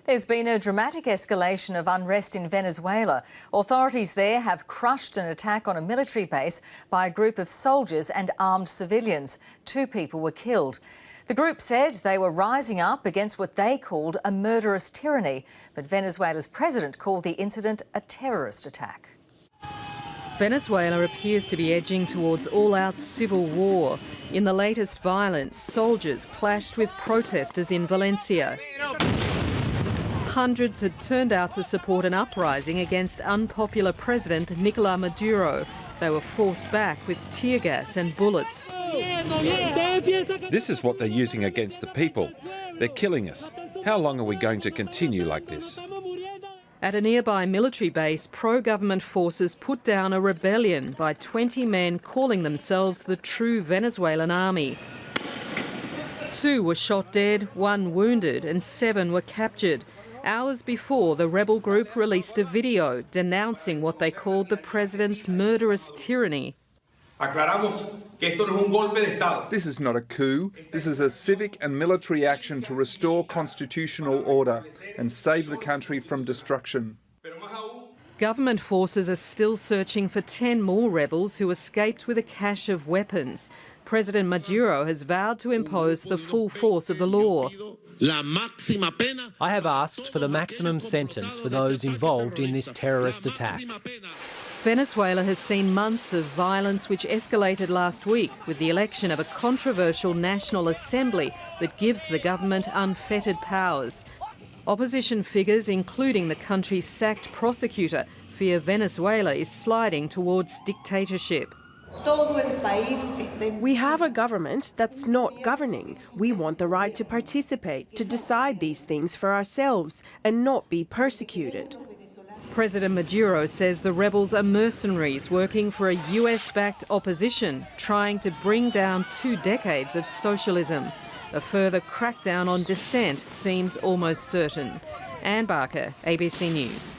There's been a dramatic escalation of unrest in Venezuela. Authorities there have crushed an attack on a military base by a group of soldiers and armed civilians. 2 people were killed. The group said they were rising up against what they called a murderous tyranny, but Venezuela's president called the incident a terrorist attack. Venezuela appears to be edging towards all-out civil war. In the latest violence, soldiers clashed with protesters in Valencia. Hundreds had turned out to support an uprising against unpopular President Nicolás Maduro. They were forced back with tear gas and bullets. This is what they're using against the people. They're killing us. How long are we going to continue like this? At a nearby military base, pro-government forces put down a rebellion by 20 men calling themselves the True Venezuelan Army. 2 were shot dead, 1 wounded and 7 were captured. Hours before, the rebel group released a video denouncing what they called the president's murderous tyranny. This is not a coup. This is a civic and military action to restore constitutional order and save the country from destruction. Government forces are still searching for 10 more rebels who escaped with a cache of weapons. President Maduro has vowed to impose the full force of the law. I have asked for the maximum sentence for those involved in this terrorist attack. Venezuela has seen months of violence which escalated last week with the election of a controversial National Assembly that gives the government unfettered powers. Opposition figures, including the country's sacked prosecutor, fear Venezuela is sliding towards dictatorship. We have a government that's not governing. We want the right to participate, to decide these things for ourselves and not be persecuted. President Maduro says the rebels are mercenaries working for a US-backed opposition, trying to bring down 2 decades of socialism. A further crackdown on dissent seems almost certain. Anne Barker, ABC News.